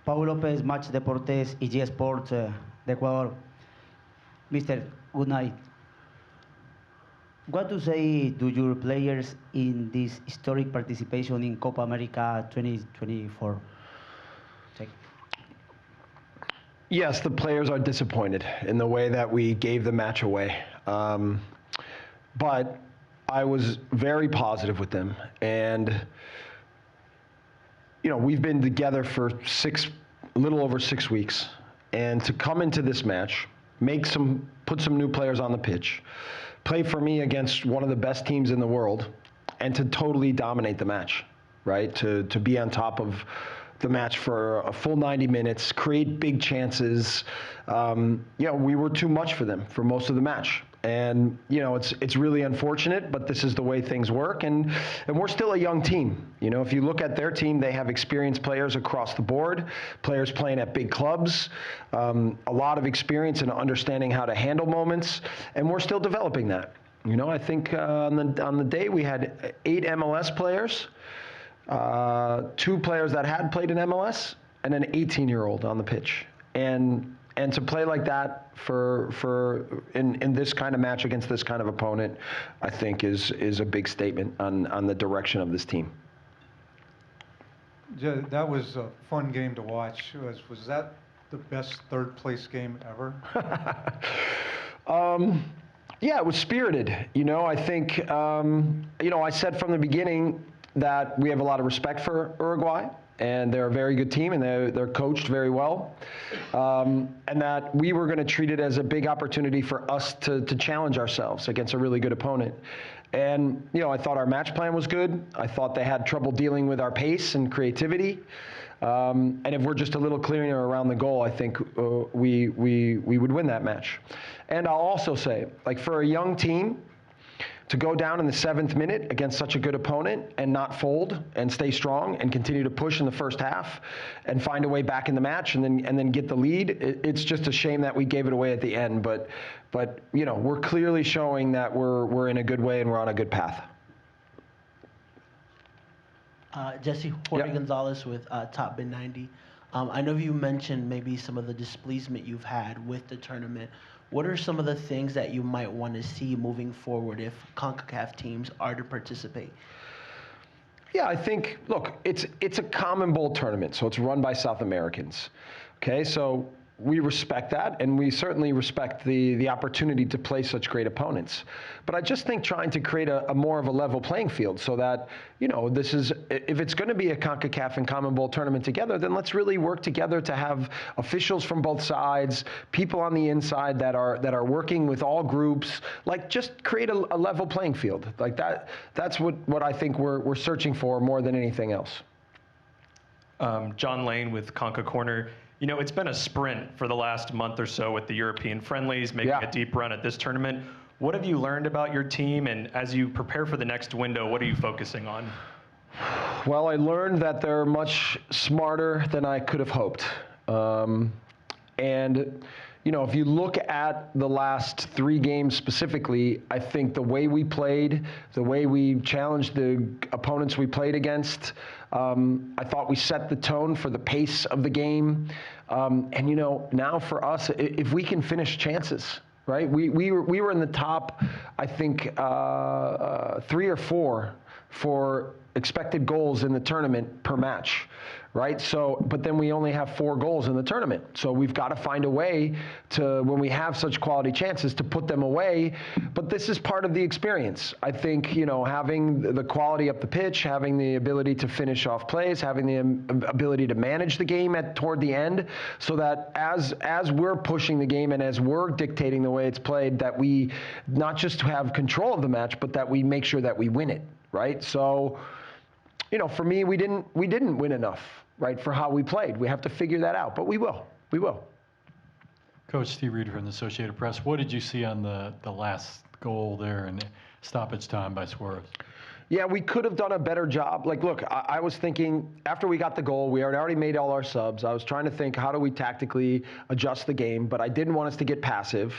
Paul López, Match Deportes y G Sports de Ecuador. Mr. Good night. What to say to your players in this historic participation in Copa America 2024? Check. Yes, the players are disappointed in the way that we gave the match away. But I was very positive with them. And, you know, we've been together for a little over 6 weeks. And to come into this match, put some new players on the pitch, play for me against one of the best teams in the world, and to totally dominate the match, right? To be on top of the match for a full 90 minutes, create big chances. We were too much for them for most of the match. And, it's really unfortunate, but this is the way things work. And we're still a young team. If you look at their team, they have experienced players across the board, players playing at big clubs, a lot of experience in understanding how to handle moments, and we're still developing that. I think on the day we had 8 MLS players, 2 players that had played in MLS, and an 18-year-old on the pitch. And to play like that in this kind of match against this kind of opponent, I think is a big statement on the direction of this team. Yeah, that was a fun game to watch. Was that the best third place game ever? Yeah, it was spirited. I think, I said from the beginning that we have a lot of respect for Uruguay, and they're a very good team, and they're coached very well, and that we were going to treat it as a big opportunity for us to challenge ourselves against a really good opponent. And, I thought our match plan was good. I thought they had trouble dealing with our pace and creativity. And if we're just a little clearer around the goal, I think we would win that match. And I'll also say, for a young team, to go down in the 7th minute against such a good opponent and not fold and stay strong and continue to push in the first half and find a way back in the match and then get the lead, it's just a shame that we gave it away at the end. But we're clearly showing that we're in a good way and we're on a good path. Jesse, Jorge Gonzalez with Top Bin 90. I know you mentioned maybe some of the displeasement you've had with the tournament. What are some of the things that you might want to see moving forward if CONCACAF teams are to participate? Yeah, I think, look, it's a CONMEBOL tournament, so it's run by South Americans. Okay, so we respect that, and we certainly respect the opportunity to play such great opponents. But I just think trying to create a more of a level playing field so that, this is, if it's going to be a CONCACAF and CONMEBOL tournament together, then let's really work together to have officials from both sides, people on the inside that are working with all groups, just create a level playing field. That's what I think we're searching for more than anything else. John Lane with Conca Corner. It's been a sprint for the last month or so with the European friendlies, making a deep run at this tournament. What have you learned about your team? And as you prepare for the next window, what are you focusing on? Well, I learned that they're much smarter than I could have hoped. If you look at the last 3 games specifically, I think the way we played, the way we challenged the opponents we played against, I thought we set the tone for the pace of the game. Now for us, if we can finish chances, right? We were in the top, I think, 3 or 4 for expected goals in the tournament per match, right? But then we only have 4 goals in the tournament. So we've got to find a way to, when we have such quality chances, to put them away. But this is part of the experience. I think, having the quality up the pitch, having the ability to finish off plays, having the ability to manage the game toward the end, so that as we're pushing the game and as we're dictating the way it's played, that we not just have control of the match, but that we make sure that we win it, right? So, for me, we didn't win enough, right, for how we played. We have to figure that out, but we will. We will. Coach Steve Reeder from the Associated Press. What did you see on the last goal there in stoppage time by Suarez? Yeah, we could have done a better job. Like, look, I was thinking after we got the goal, we had already made all our subs. I was trying to think, how do we tactically adjust the game? But I didn't want us to get passive.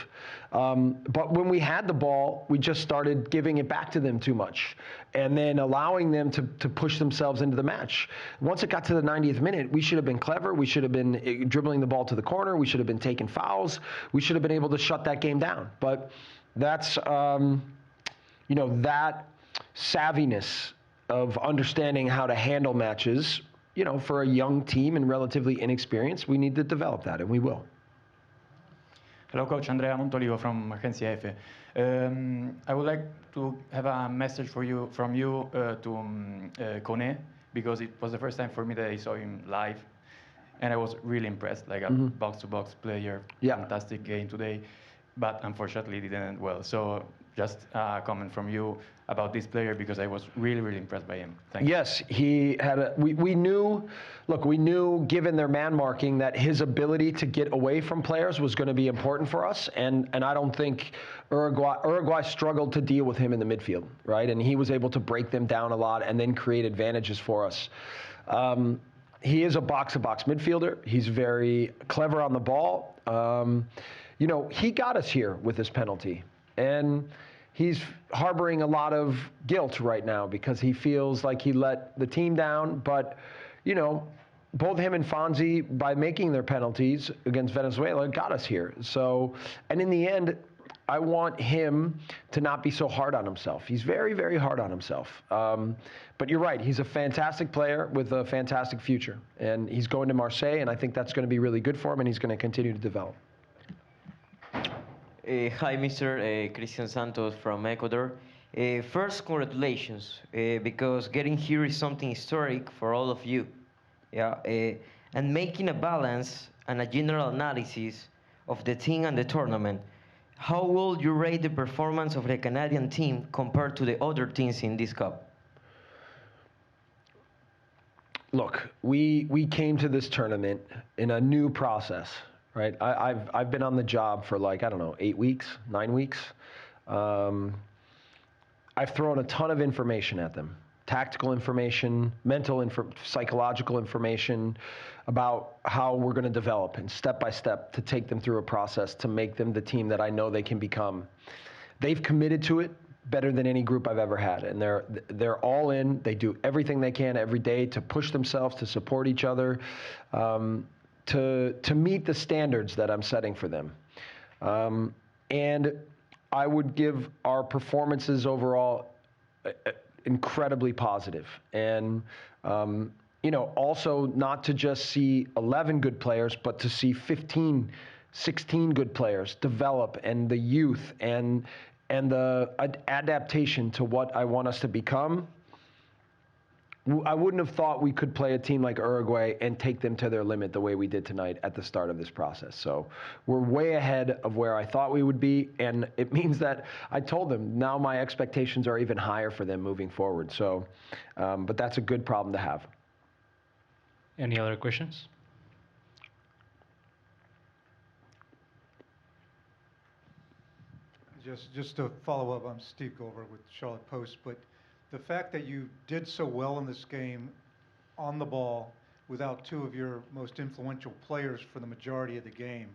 But when we had the ball, we just started giving it back to them too much and then allowing them to push themselves into the match. Once it got to the 90th minute, we should have been clever. We should have been dribbling the ball to the corner. We should have been taking fouls. We should have been able to shut that game down. But that's, that savviness of understanding how to handle matches, for a young team and relatively inexperienced, we need to develop that, and we will. Hello, Coach. Andrea Montolivo from Agencia F. I would like to have a message from you to Kone, because it was the first time for me that I saw him live, and I was really impressed, like a box-to-box player. Yeah. Fantastic game today, but unfortunately it didn't end well. So just a comment from you about this player, because I was really, really impressed by him. Thank you. Yes, he had we knew, given their man marking, that his ability to get away from players was going to be important for us, and I don't think Uruguay struggled to deal with him in the midfield, right? And he was able to break them down a lot and then create advantages for us. He is a box-to-box midfielder. He's very clever on the ball. He got us here with this penalty, and he's harboring a lot of guilt right now because he feels like he let the team down. But, both him and Fonzie, by making their penalties against Venezuela, got us here. So, and in the end, I want him to not be so hard on himself. He's very, very hard on himself. But you're right. He's a fantastic player with a fantastic future. And he's going to Marseille, and I think that's going to be really good for him, and he's going to continue to develop. Hi, Mr. Cristian Santos from Ecuador. First, congratulations, because getting here is something historic for all of you. Yeah, and making a balance and a general analysis of the team and the tournament, how will you rate the performance of the Canadian team compared to the other teams in this cup? Look, we came to this tournament in a new process. Right, I've been on the job for 8 weeks, 9 weeks. I've thrown a ton of information at them, tactical information, psychological information about how we're going to develop, and step by step to take them through a process to make them the team that I know they can become. They've committed to it better than any group I've ever had, and they're all in. They do everything they can every day to push themselves, to support each other. To meet the standards that I'm setting for them. And I would give our performances overall incredibly positive. And, also not to just see 11 good players, but to see 15, 16 good players develop, and the youth and the adaptation to what I want us to become. I wouldn't have thought we could play a team like Uruguay and take them to their limit the way we did tonight at the start of this process. So we're way ahead of where I thought we would be, and it means that I told them now my expectations are even higher for them moving forward. So, but that's a good problem to have. Any other questions? Just to follow up, I'm Steve Goldberg with Charlotte Post, but the fact that you did so well in this game on the ball without two of your most influential players for the majority of the game,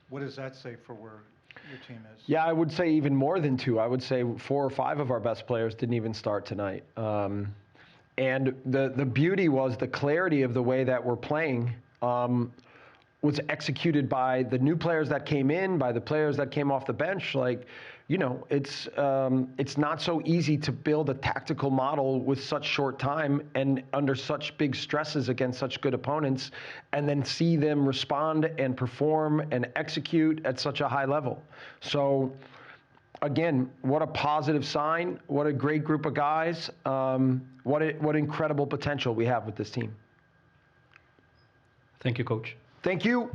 what does that say for where your team is? Yeah, I would say even more than two. I would say 4 or 5 of our best players didn't even start tonight. And the beauty was the clarity of the way that we're playing was executed by the new players that came in, by the players that came off the bench. It's not so easy to build a tactical model with such short time and under such big stresses against such good opponents, and then see them respond and perform and execute at such a high level. So again, what a positive sign, what a great group of guys, what incredible potential we have with this team. Thank you, Coach. Thank you.